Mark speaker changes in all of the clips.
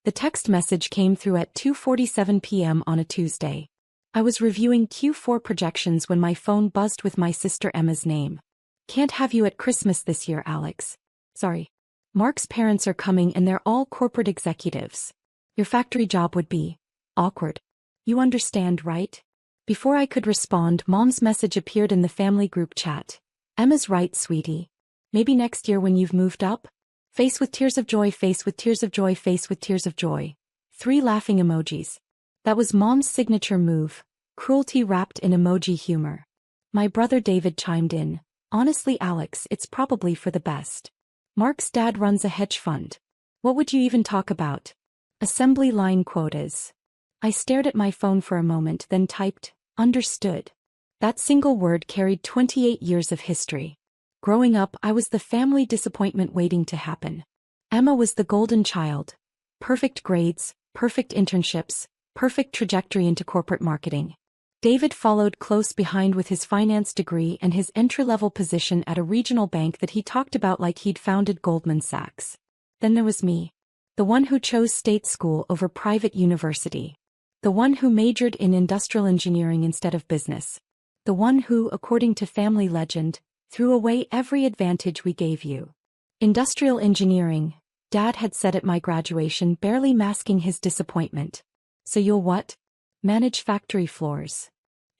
Speaker 1: The text message came through at 2:47 p.m. on a Tuesday. I was reviewing Q4 projections when my phone buzzed with my sister Emma's name. "Can't have you at Christmas this year, Alex. Sorry. Mark's parents are coming and they're all corporate executives. Your factory job would be awkward. You understand, right?" Before I could respond, Mom's message appeared in the family group chat. "Emma's right, sweetie. Maybe next year when you've moved up? Face with tears of joy, face with tears of joy, face with tears of joy." 3 laughing emojis. That was Mom's signature move, cruelty wrapped in emoji humor. My brother David chimed in. "Honestly, Alex, it's probably for the best. Mark's dad runs a hedge fund. What would you even talk about? Assembly line quotas." I stared at my phone for a moment, then typed, "Understood." That single word carried 28 years of history. Growing up, I was the family disappointment waiting to happen. Emma was the golden child. Perfect grades, perfect internships, perfect trajectory into corporate marketing. David followed close behind with his finance degree and his entry-level position at a regional bank that he talked about like he'd founded Goldman Sachs. Then there was me. The one who chose state school over private university. The one who majored in industrial engineering instead of business. The one who, according to family legend, threw away every advantage we gave you. "Industrial engineering," Dad had said at my graduation, barely masking his disappointment. "So you'll what? Manage factory floors."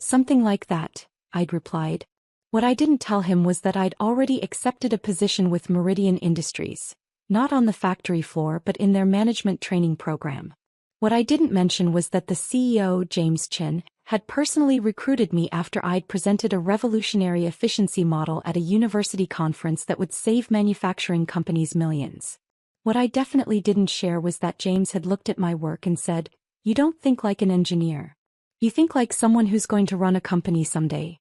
Speaker 1: "Something like that," I'd replied. What I didn't tell him was that I'd already accepted a position with Meridian Industries, not on the factory floor but in their management training program. What I didn't mention was that the CEO, James Chin, had personally recruited me after I'd presented a revolutionary efficiency model at a university conference that would save manufacturing companies millions. What I definitely didn't share was that James had looked at my work and said, "You don't think like an engineer. You think like someone who's going to run a company someday."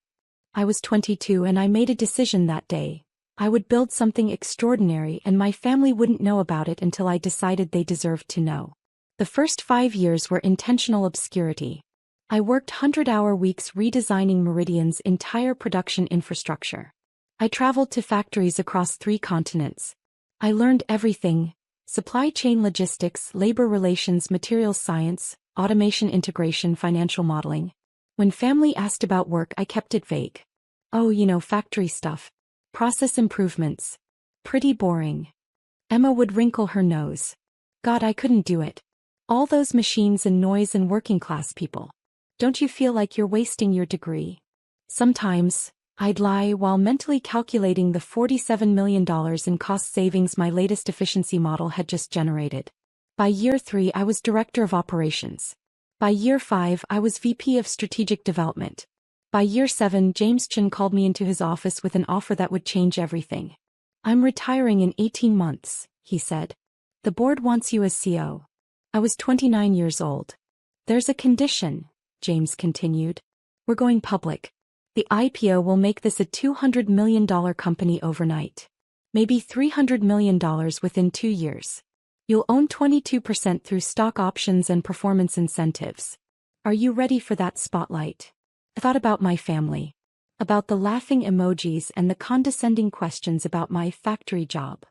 Speaker 1: I was 22 and I made a decision that day. I would build something extraordinary and my family wouldn't know about it until I decided they deserved to know. The first 5 years were intentional obscurity. I worked 100-hour weeks redesigning Meridian's entire production infrastructure. I traveled to factories across 3 continents. I learned everything: supply chain logistics, labor relations, materials science, automation integration, financial modeling. When family asked about work, I kept it vague. "Oh, factory stuff. Process improvements. Pretty boring." Emma would wrinkle her nose. "God, I couldn't do it. All those machines and noise and working class people. Don't you feel like you're wasting your degree?" Sometimes, I'd lie while mentally calculating the $47 million in cost savings my latest efficiency model had just generated. By year 3, I was Director of Operations. By year 5, I was VP of Strategic Development. By year 7, James Chin called me into his office with an offer that would change everything. "I'm retiring in 18 months, he said. "The board wants you as CO. I was 29 years old. "There's a condition," James continued. "We're going public. The IPO will make this a $200 million company overnight. Maybe $300 million within 2 years. You'll own 22% through stock options and performance incentives. Are you ready for that spotlight?" I thought about my family. About the laughing emojis and the condescending questions about my factory job.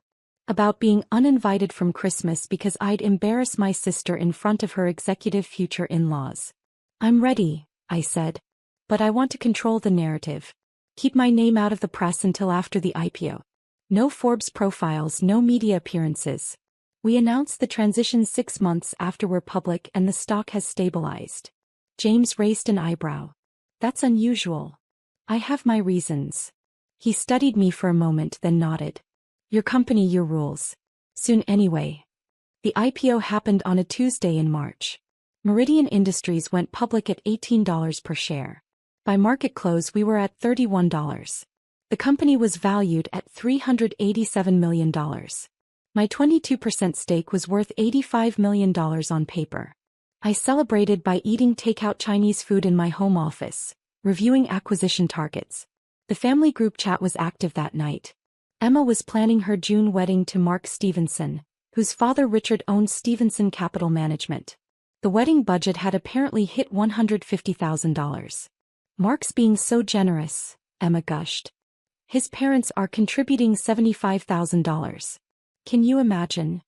Speaker 1: About being uninvited from Christmas because I'd embarrass my sister in front of her executive future in-laws. "I'm ready," I said. "But I want to control the narrative. Keep my name out of the press until after the IPO. No Forbes profiles, no media appearances. We announced the transition 6 months after we're public and the stock has stabilized." James raised an eyebrow. "That's unusual." "I have my reasons." He studied me for a moment, then nodded. "Your company, your rules. Soon anyway." The IPO happened on a Tuesday in March. Meridian Industries went public at $18 per share. By market close, we were at $31. The company was valued at $387 million. My 22% stake was worth $85 million on paper. I celebrated by eating takeout Chinese food in my home office, reviewing acquisition targets. The family group chat was active that night. Emma was planning her June wedding to Mark Stevenson, whose father Richard owned Stevenson Capital Management. The wedding budget had apparently hit $150,000. "Mark's being so generous," Emma gushed. "His parents are contributing $75,000. Can you imagine?"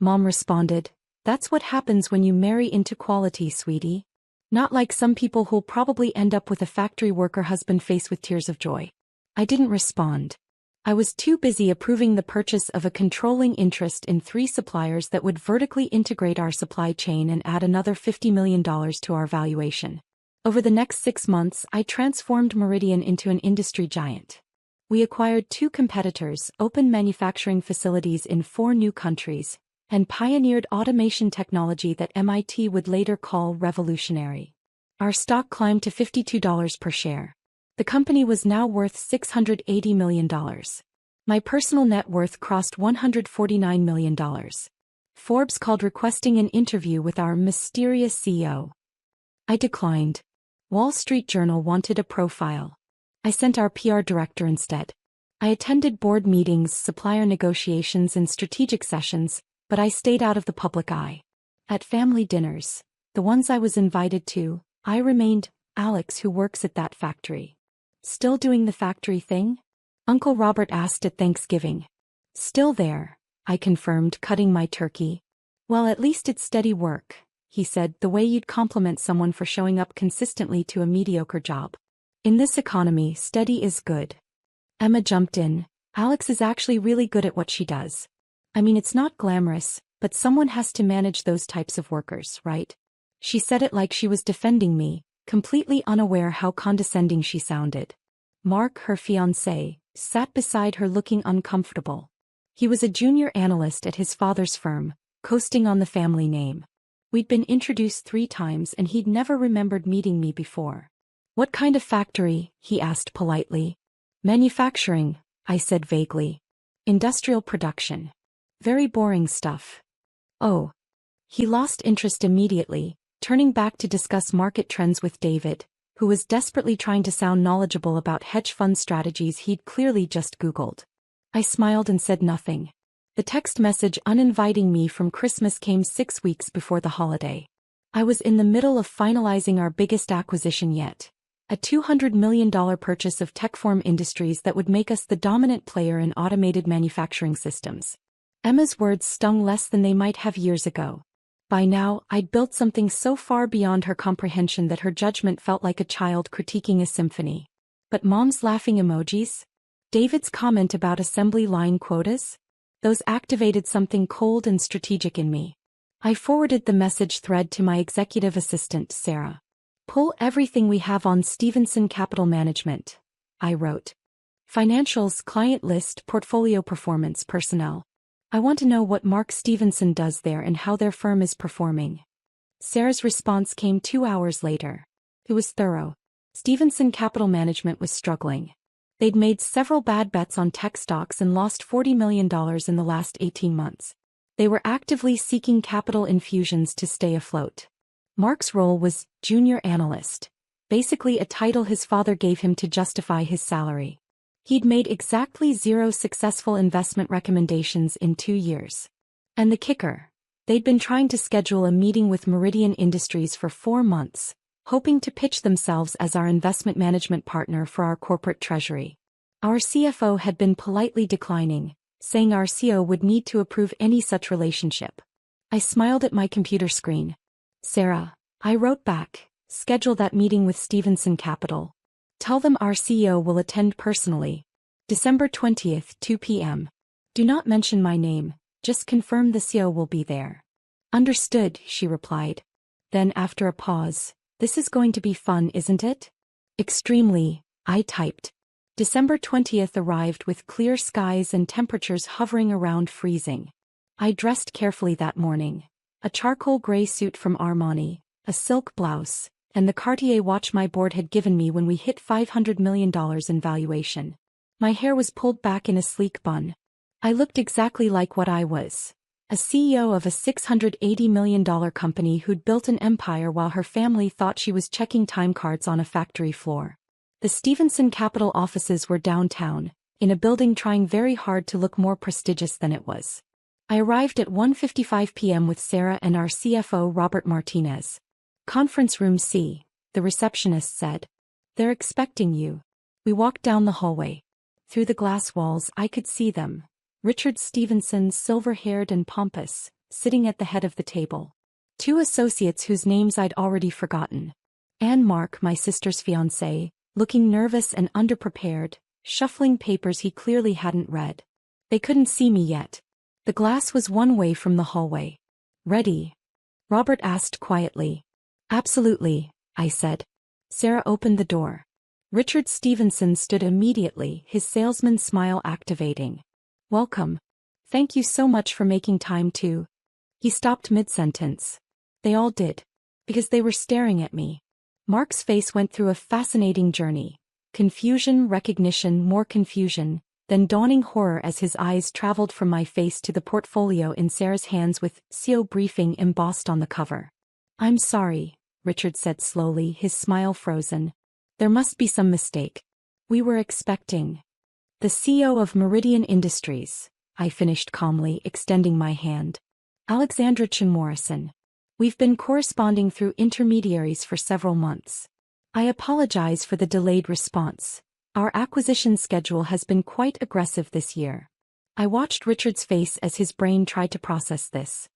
Speaker 1: Mom responded, That's what happens when you marry into quality, sweetie. Not like some people who'll probably end up with a factory worker husband faced with tears of joy. I didn't respond. I was too busy approving the purchase of a controlling interest in 3 suppliers that would vertically integrate our supply chain and add another $50 million to our valuation. Over the next 6 months, I transformed Meridian into an industry giant. We acquired 2 competitors, opened manufacturing facilities in 4 new countries, and pioneered automation technology that MIT would later call revolutionary. Our stock climbed to $52 per share. The company was now worth $680 million. My personal net worth crossed $149 million. Forbes called requesting an interview with our mysterious CEO. I declined. Wall Street Journal wanted a profile. I sent our PR director instead. I attended board meetings, supplier negotiations, and strategic sessions, but I stayed out of the public eye. At family dinners, the ones I was invited to, I remained Alex, who works at that factory. Still doing the factory thing? Uncle Robert asked at Thanksgiving. Still there, I confirmed, cutting my turkey. Well, at least it's steady work, he said, the way you'd compliment someone for showing up consistently to a mediocre job. In this economy, steady is good. Emma jumped in. Alex is actually really good at what she does. I mean, it's not glamorous, but someone has to manage those types of workers, right? She said it like she was defending me, completely unaware how condescending she sounded. Mark, her fiancé, sat beside her looking uncomfortable. He was a junior analyst at his father's firm, coasting on the family name. We'd been introduced 3 times and he'd never remembered meeting me before. What kind of factory? He asked politely. Manufacturing, I said vaguely. Industrial production. Very boring stuff. Oh. He lost interest immediately, turning back to discuss market trends with David, who was desperately trying to sound knowledgeable about hedge fund strategies he'd clearly just Googled. I smiled and said nothing. The text message uninviting me from Christmas came 6 weeks before the holiday. I was in the middle of finalizing our biggest acquisition yet. A $200 million purchase of Techform Industries that would make us the dominant player in automated manufacturing systems. Emma's words stung less than they might have years ago. By now, I'd built something so far beyond her comprehension that her judgment felt like a child critiquing a symphony. But Mom's laughing emojis? David's comment about assembly line quotas? Those activated something cold and strategic in me. I forwarded the message thread to my executive assistant, Sarah. Pull everything we have on Stevenson Capital Management, I wrote. Financials, client list, portfolio performance, personnel. I want to know what Mark Stevenson does there and how their firm is performing. Sarah's response came 2 hours later. It was thorough. Stevenson Capital Management was struggling. They'd made several bad bets on tech stocks and lost $40 million in the last 18 months. They were actively seeking capital infusions to stay afloat. Mark's role was junior analyst, basically a title his father gave him to justify his salary. He'd made exactly 0 successful investment recommendations in 2 years. And the kicker? They'd been trying to schedule a meeting with Meridian Industries for 4 months, hoping to pitch themselves as our investment management partner for our corporate treasury. Our CFO had been politely declining, saying our CEO would need to approve any such relationship. I smiled at my computer screen. Sarah, I wrote back, schedule that meeting with Stevenson Capital. Tell them our CEO will attend personally. December 20th, 2 p.m. Do not mention my name, just confirm the CEO will be there. Understood, she replied. Then after a pause, this is going to be fun, isn't it? Extremely, I typed. December 20th arrived with clear skies and temperatures hovering around freezing. I dressed carefully that morning. A charcoal gray suit from Armani, a silk blouse, and the Cartier watch my board had given me when we hit $500 million in valuation. My hair was pulled back in a sleek bun. I looked exactly like what I was. A CEO of a $680 million company who'd built an empire while her family thought she was checking time cards on a factory floor. The Stevenson Capital offices were downtown, in a building trying very hard to look more prestigious than it was. I arrived at 1:55 p.m. with Sarah and our CFO Robert Martinez. Conference room C, the receptionist said. They're expecting you. We walked down the hallway. Through the glass walls I could see them. Richard Stevenson, silver-haired and pompous, sitting at the head of the table. Two associates whose names I'd already forgotten. And Mark, my sister's fiancé, looking nervous and underprepared, shuffling papers he clearly hadn't read. They couldn't see me yet. The glass was one way from the hallway. "Ready?" Robert asked quietly. "Absolutely," I said. Sarah opened the door. Richard Stevenson stood immediately, his salesman smile activating. "Welcome. Thank you so much for making time to..." He stopped mid-sentence. They all did. Because they were staring at me. Mark's face went through a fascinating journey. Confusion, recognition, more confusion, then dawning horror as his eyes traveled from my face to the portfolio in Sarah's hands with "CO briefing" embossed on the cover. "I'm sorry," Richard said slowly, his smile frozen. "There must be some mistake. We were expecting..." "The CEO of Meridian Industries," I finished calmly, extending my hand. "Alexandra Morrison. We've been corresponding through intermediaries for several months. I apologize for the delayed response. Our acquisition schedule has been quite aggressive this year." I watched Richard's face as his brain tried to process this.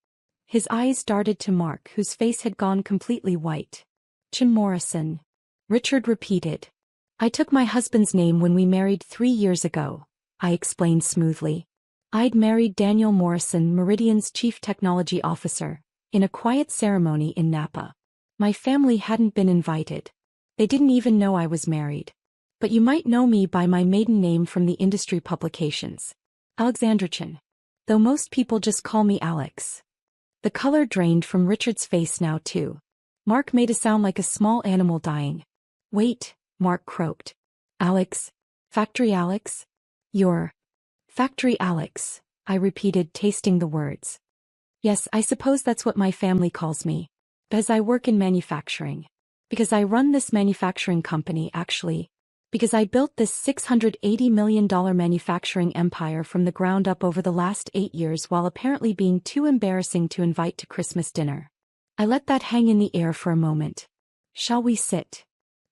Speaker 1: His eyes darted to Mark, whose face had gone completely white. "Morrison," Richard repeated. "I took my husband's name when we married 3 years ago," I explained smoothly. "I'd married Daniel Morrison, Meridian's chief technology officer, in a quiet ceremony in Napa. My family hadn't been invited. They didn't even know I was married. But you might know me by my maiden name from the industry publications. Alexandra Chin. Though most people just call me Alex." The color drained from Richard's face now too. Mark made a sound like a small animal dying. "Wait," Mark croaked. "Alex? Factory Alex?" "You're Factory Alex," I repeated, tasting the words. "Yes, I suppose that's what my family calls me. Because I work in manufacturing. Because I run this manufacturing company, actually. Because I built this $680 million manufacturing empire from the ground up over the last 8 years while apparently being too embarrassing to invite to Christmas dinner." I let that hang in the air for a moment. "Shall we sit?"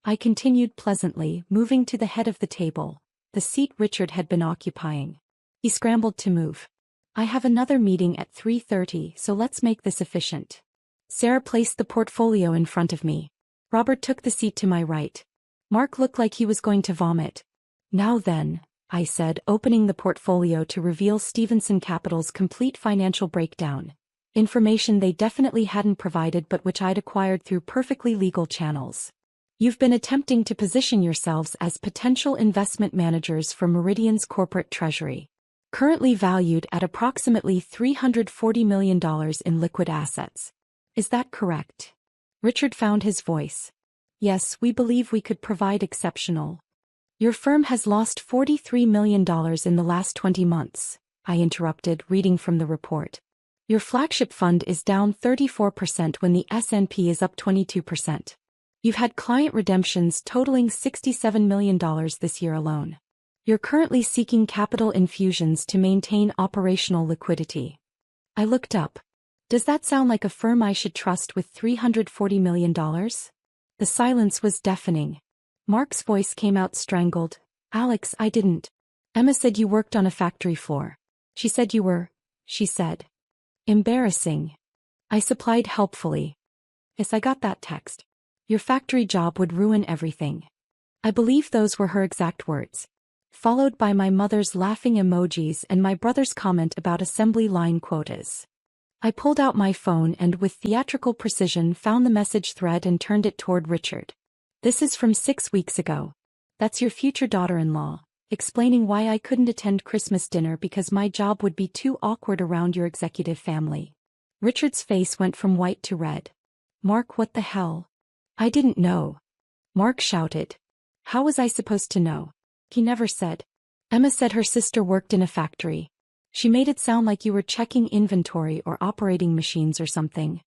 Speaker 1: I continued pleasantly, moving to the head of the table, the seat Richard had been occupying. He scrambled to move. "I have another meeting at 3:30, so let's make this efficient." Sarah placed the portfolio in front of me. Robert took the seat to my right. Mark looked like he was going to vomit. "Now then," I said, opening the portfolio to reveal Stevenson Capital's complete financial breakdown. Information they definitely hadn't provided but which I'd acquired through perfectly legal channels. "You've been attempting to position yourselves as potential investment managers for Meridian's corporate treasury. Currently valued at approximately $340 million in liquid assets. Is that correct?" Richard found his voice. "Yes, we believe we could provide exceptional..." "Your firm has lost $43 million in the last 20 months, I interrupted, reading from the report. "Your flagship fund is down 34% when the S&P is up 22%. You've had client redemptions totaling $67 million this year alone. You're currently seeking capital infusions to maintain operational liquidity." I looked up. Does that sound like a firm I should trust with $340 million? The silence was deafening. Mark's voice came out strangled. "Alex, I didn't. Emma said you worked on a factory floor. She said you were..." she said. "Embarrassing." I supplied helpfully. "Yes, I got that text. Your factory job would ruin everything." I believe those were her exact words. Followed by my mother's laughing emojis and my brother's comment about assembly line quotas. I pulled out my phone and with theatrical precision found the message thread and turned it toward Richard. "This is from 6 weeks ago. That's your future daughter-in-law, explaining why I couldn't attend Christmas dinner because my job would be too awkward around your executive family." Richard's face went from white to red. "Mark, what the hell?" "I didn't know." Mark shouted. "How was I supposed to know? He never said. Emma said her sister worked in a factory. She made it sound like you were checking inventory or operating machines or something."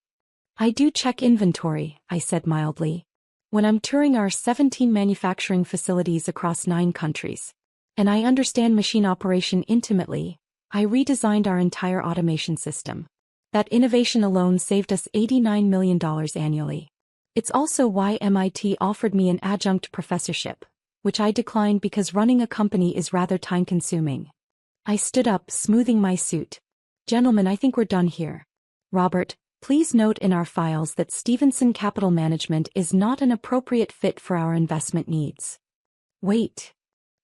Speaker 1: "I do check inventory," I said mildly. "When I'm touring our 17 manufacturing facilities across 9 countries. And I understand machine operation intimately. I redesigned our entire automation system. That innovation alone saved us $89 million annually. It's also why MIT offered me an adjunct professorship, which I declined because running a company is rather time-consuming." I stood up, smoothing my suit. "Gentlemen, I think we're done here. Robert, please note in our files that Stevenson Capital Management is not an appropriate fit for our investment needs. Wait.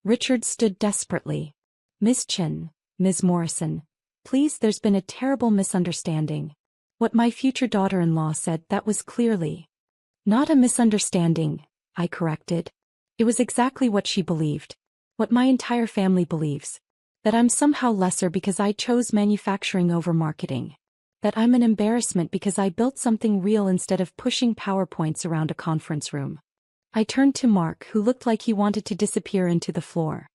Speaker 1: Richard stood desperately. Miss Chin, Ms. Morrison, please, there's been a terrible misunderstanding. What my future daughter-in-law said, that was clearly not a misunderstanding, I corrected. It was exactly what she believed. What my entire family believes. That I'm somehow lesser because I chose manufacturing over marketing. That I'm an embarrassment because I built something real instead of pushing PowerPoints around a conference room. I turned to Mark, who looked like he wanted to disappear into the floor.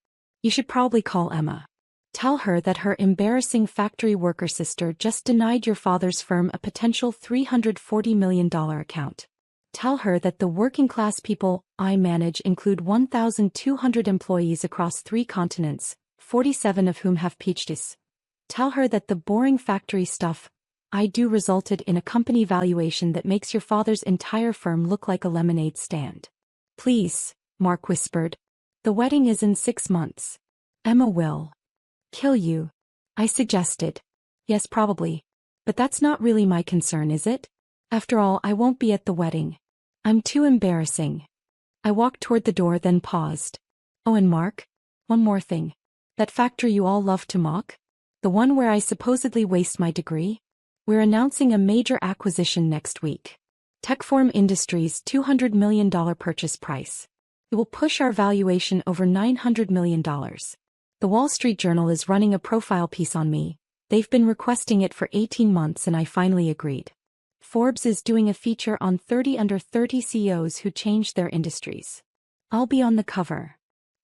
Speaker 1: You should probably call Emma. Tell her that her embarrassing factory worker sister just denied your father's firm a potential $340 million account. Tell her that the working-class people I manage include 1,200 employees across 3 continents, 47 of whom have PhDs. Tell her that the boring factory stuff I do resulted in a company valuation that makes your father's entire firm look like a lemonade stand. Please, Mark whispered. The wedding is in 6 months. Emma will kill you, I suggested. Yes, probably. But that's not really my concern, is it? After all, I won't be at the wedding. I'm too embarrassing. I walked toward the door, then paused. Oh, and Mark? One more thing. That factory you all love to mock? The one where I supposedly waste my degree? We're announcing a major acquisition next week. Techform Industries' $200 million purchase price. It will push our valuation over $900 million. The Wall Street Journal is running a profile piece on me. They've been requesting it for 18 months and I finally agreed. Forbes is doing a feature on 30 under 30 CEOs who changed their industries. I'll be on the cover.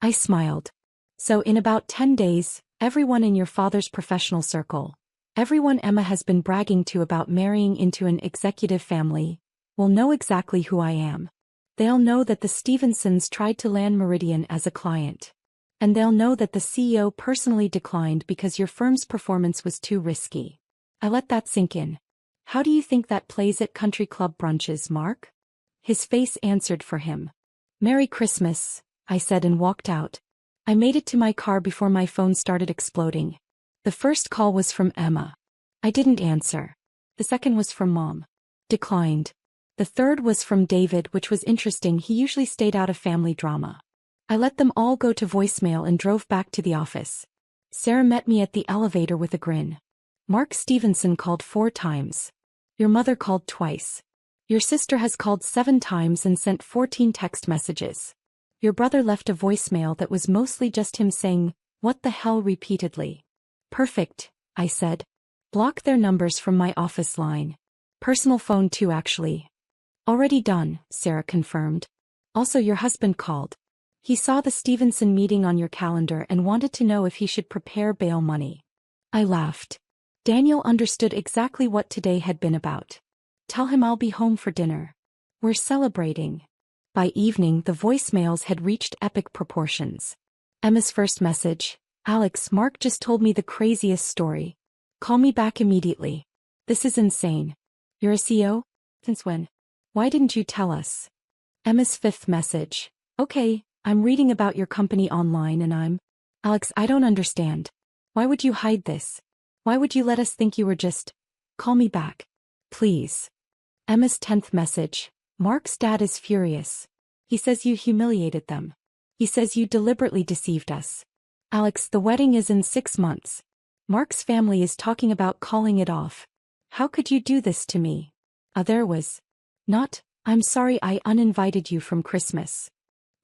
Speaker 1: I smiled. So in about 10 days, everyone in your father's professional circle, everyone Emma has been bragging to about marrying into an executive family, will know exactly who I am. They'll know that the Stevensons tried to land Meridian as a client. And they'll know that the CEO personally declined because your firm's performance was too risky. I let that sink in. How do you think that plays at country club brunches, Mark? His face answered for him. Merry Christmas, I said and walked out. I made it to my car before my phone started exploding. The first call was from Emma. I didn't answer. The second was from Mom. Declined. The third was from David, which was interesting. He usually stayed out of family drama. I let them all go to voicemail and drove back to the office. Sarah met me at the elevator with a grin. Mark Stevenson called 4 times. Your mother called twice. Your sister has called 7 times and sent 14 text messages. Your brother left a voicemail that was mostly just him saying, "What the hell?" repeatedly. Perfect, I said. Block their numbers from my office line. Personal phone too, actually. Already done, Sarah confirmed. Also, your husband called. He saw the Stevenson meeting on your calendar and wanted to know if he should prepare bail money. I laughed. Daniel understood exactly what today had been about. Tell him I'll be home for dinner. We're celebrating. By evening, the voicemails had reached epic proportions. Emma's first message: Alex, Mark just told me the craziest story. Call me back immediately. This is insane. You're a CEO? Since when? Why didn't you tell us? Emma's fifth message: Okay, I'm reading about your company online and I'm... Alex, I don't understand. Why would you hide this? Why would you let us think you were just... Call me back. Please. Emma's 10th message: Mark's dad is furious. He says you humiliated them. He says you deliberately deceived us. Alex, the wedding is in 6 months. Mark's family is talking about calling it off. How could you do this to me? There was... Not, I'm sorry I uninvited you from Christmas.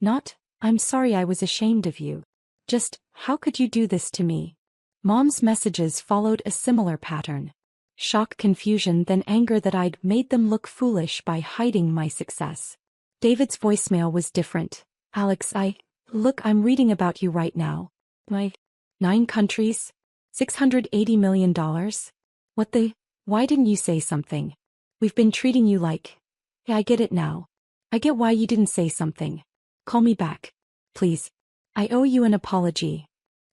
Speaker 1: Not, I'm sorry I was ashamed of you. Just, how could you do this to me? Mom's messages followed a similar pattern. Shock, confusion, then anger that I'd made them look foolish by hiding my success. David's voicemail was different. Alex, look, I'm reading about you right now. 9 countries? $680 million? What the? Why didn't you say something? We've been treating you like... Yeah, I get it now. I get why you didn't say something. Call me back. Please. I owe you an apology.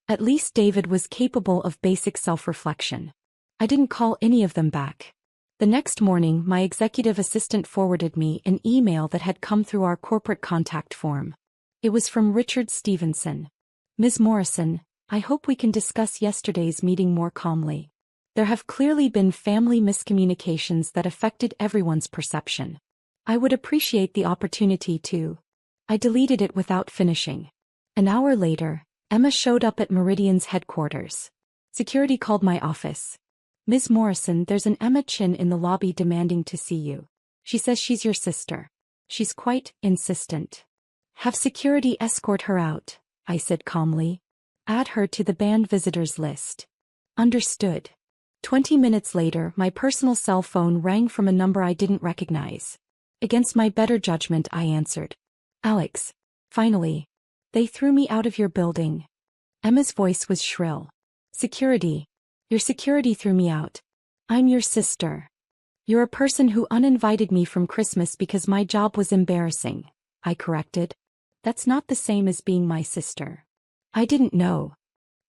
Speaker 1: At least David was capable of basic self-reflection. I didn't call any of them back. The next morning, my executive assistant forwarded me an email that had come through our corporate contact form. It was from Richard Stevenson. Ms. Morrison, I hope we can discuss yesterday's meeting more calmly. There have clearly been family miscommunications that affected everyone's perception. I would appreciate the opportunity to. I deleted it without finishing. An hour later, Emma showed up at Meridian's headquarters. Security called my office. Ms. Morrison, there's an Emma Chin in the lobby demanding to see you. She says she's your sister. She's quite insistent. Have security escort her out, I said calmly. Add her to the banned visitors list. Understood. 20 minutes later, my personal cell phone rang from a number I didn't recognize. Against my better judgment, I answered. Alex. Finally. They threw me out of your building. Emma's voice was shrill. Security. Your security threw me out. I'm your sister. You're a person who uninvited me from Christmas because my job was embarrassing, I corrected. That's not the same as being my sister. I didn't know.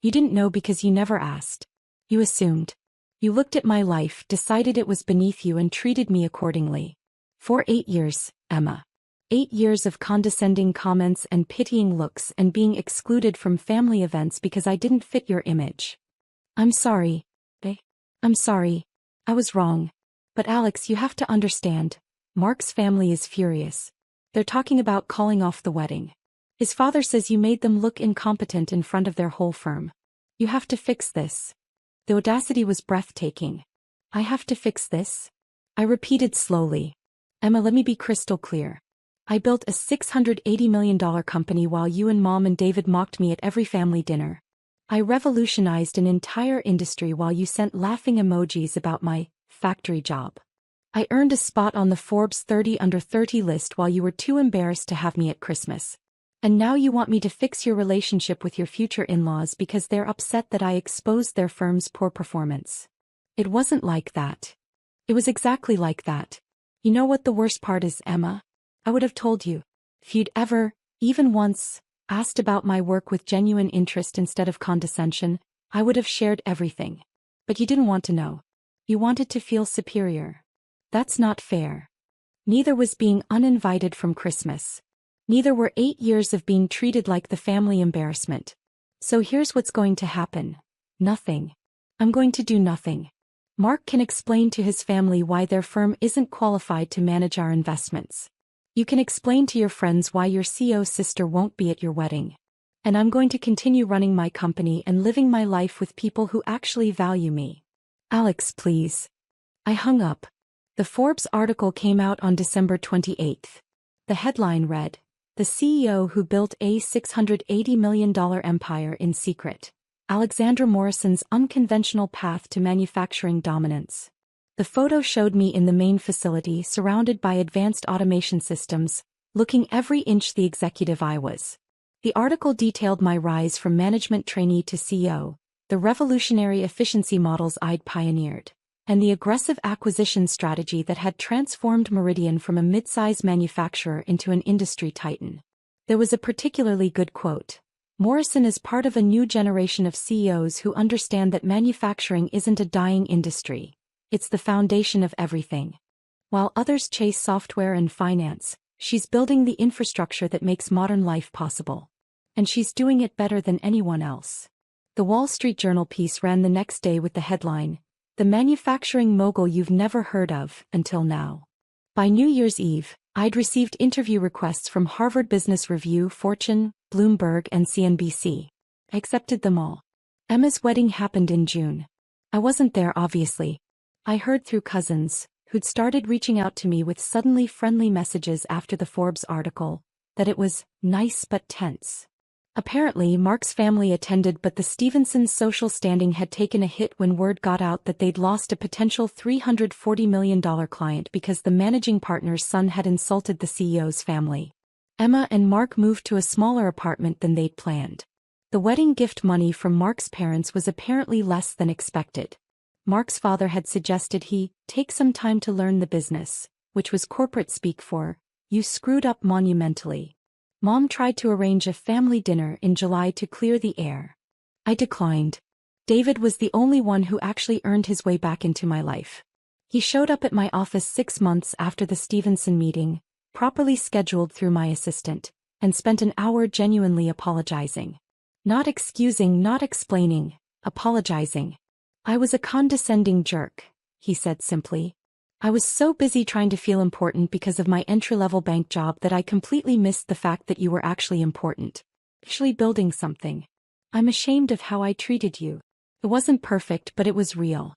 Speaker 1: You didn't know because you never asked. You assumed. You looked at my life, decided it was beneath you and treated me accordingly. For 8 years, Emma. 8 years of condescending comments and pitying looks and being excluded from family events because I didn't fit your image. I'm sorry. I'm sorry. I was wrong. But Alex, you have to understand. Mark's family is furious. They're talking about calling off the wedding. His father says you made them look incompetent in front of their whole firm. You have to fix this. The audacity was breathtaking. I have to fix this? I repeated slowly. Emma, let me be crystal clear. I built a $680 million company while you and Mom and David mocked me at every family dinner. I revolutionized an entire industry while you sent laughing emojis about my factory job. I earned a spot on the Forbes 30 Under 30 list while you were too embarrassed to have me at Christmas. And now you want me to fix your relationship with your future in-laws because they're upset that I exposed their firm's poor performance. It wasn't like that. It was exactly like that. You know what the worst part is, Emma? I would have told you. If you'd ever, even once, asked about my work with genuine interest instead of condescension, I would have shared everything. But you didn't want to know. You wanted to feel superior. That's not fair. Neither was being uninvited from Christmas. Neither were 8 years of being treated like the family embarrassment. So here's what's going to happen. Nothing. I'm going to do nothing. Mark can explain to his family why their firm isn't qualified to manage our investments. You can explain to your friends why your CEO's sister won't be at your wedding. And I'm going to continue running my company and living my life with people who actually value me. Alex, please. I hung up. The Forbes article came out on December 28th. The headline read, "The CEO who built a $680 million empire in secret. Alexandra Morrison's unconventional path to manufacturing dominance." The photo showed me in the main facility surrounded by advanced automation systems, looking every inch the executive I was. The article detailed my rise from management trainee to CEO, the revolutionary efficiency models I'd pioneered, and the aggressive acquisition strategy that had transformed Meridian from a mid-size manufacturer into an industry titan. There was a particularly good quote. Morrison is part of a new generation of CEOs who understand that manufacturing isn't a dying industry. It's the foundation of everything. While others chase software and finance, she's building the infrastructure that makes modern life possible. And she's doing it better than anyone else. The Wall Street Journal piece ran the next day with the headline, "The manufacturing mogul you've never heard of until now." By New Year's Eve, I'd received interview requests from Harvard Business Review, Fortune, Bloomberg, and CNBC. I accepted them all. Emma's wedding happened in June. I wasn't there, obviously. I heard through cousins, who'd started reaching out to me with suddenly friendly messages after the Forbes article, that it was nice but tense. Apparently, Mark's family attended, but the Stevensons' social standing had taken a hit when word got out that they'd lost a potential $340 million client because the managing partner's son had insulted the CEO's family. Emma and Mark moved to a smaller apartment than they'd planned. The wedding gift money from Mark's parents was apparently less than expected. Mark's father had suggested he take some time to learn the business, which was corporate speak for, "You screwed up monumentally." Mom tried to arrange a family dinner in July to clear the air. I declined. David was the only one who actually earned his way back into my life. He showed up at my office 6 months after the Stevenson meeting, properly scheduled through my assistant, and spent an hour genuinely apologizing. Not excusing, not explaining, apologizing. I was a condescending jerk, he said simply. I was so busy trying to feel important because of my entry-level bank job that I completely missed the fact that you were actually important. Actually building something. I'm ashamed of how I treated you. It wasn't perfect, but it was real.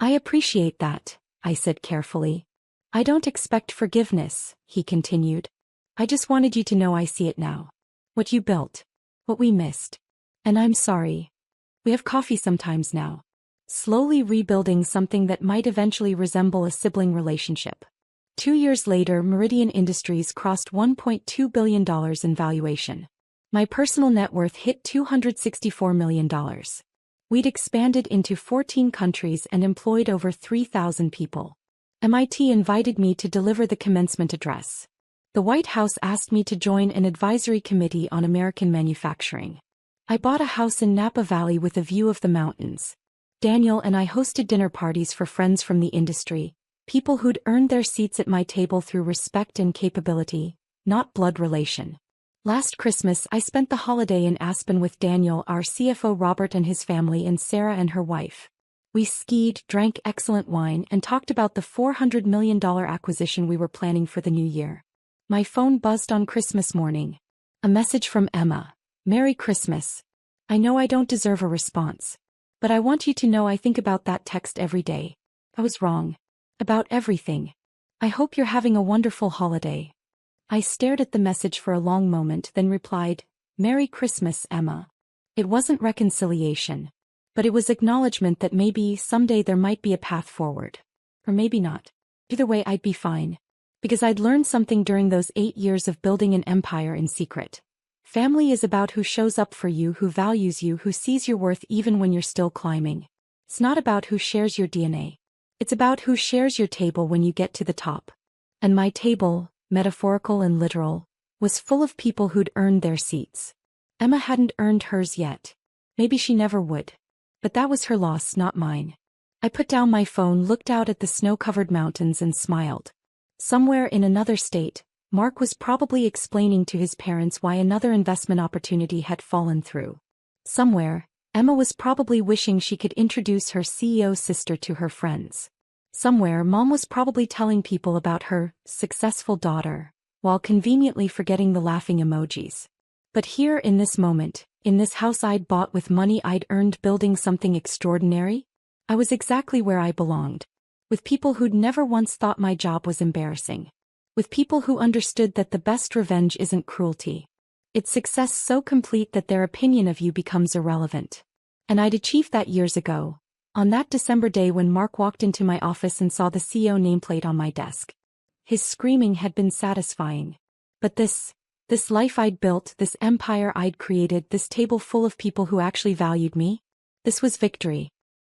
Speaker 1: I appreciate that, I said carefully. I don't expect forgiveness, he continued. I just wanted you to know I see it now. What you built. What we missed. And I'm sorry. We have coffee sometimes now. Slowly rebuilding something that might eventually resemble a sibling relationship. 2 years later, Meridian Industries crossed $1.2 billion in valuation. My personal net worth hit $264 million. We'd expanded into 14 countries and employed over 3,000 people. MIT invited me to deliver the commencement address. The White House asked me to join an advisory committee on American manufacturing. I bought a house in Napa Valley with a view of the mountains. Daniel and I hosted dinner parties for friends from the industry, people who'd earned their seats at my table through respect and capability, not blood relation. Last Christmas, I spent the holiday in Aspen with Daniel, our CFO Robert and his family, and Sarah and her wife. We skied, drank excellent wine, and talked about the $400 million acquisition we were planning for the new year. My phone buzzed on Christmas morning. A message from Emma. Merry Christmas. I know I don't deserve a response. But I want you to know I think about that text every day. I was wrong. About everything. I hope you're having a wonderful holiday. I stared at the message for a long moment, then replied, Merry Christmas, Emma. It wasn't reconciliation. But it was acknowledgement that maybe someday there might be a path forward. Or maybe not. Either way, I'd be fine. Because I'd learned something during those 8 years of building an empire in secret. Family is about who shows up for you, who values you, who sees your worth even when you're still climbing. It's not about who shares your DNA. It's about who shares your table when you get to the top. And my table, metaphorical and literal, was full of people who'd earned their seats. Emma hadn't earned hers yet. Maybe she never would. But that was her loss, not mine. I put down my phone, looked out at the snow-covered mountains and smiled. Somewhere in another state, Mark was probably explaining to his parents why another investment opportunity had fallen through. Somewhere, Emma was probably wishing she could introduce her CEO sister to her friends. Somewhere, Mom was probably telling people about her successful daughter, while conveniently forgetting the laughing emojis. But here in this moment, in this house I'd bought with money I'd earned building something extraordinary, I was exactly where I belonged. With people who'd never once thought my job was embarrassing. With people who understood that the best revenge isn't cruelty. It's success so complete that their opinion of you becomes irrelevant. And I'd achieved that years ago, on that December day when Mark walked into my office and saw the CEO nameplate on my desk. His screaming had been satisfying. But this life I'd built, this empire I'd created, this table full of people who actually valued me, this was victory.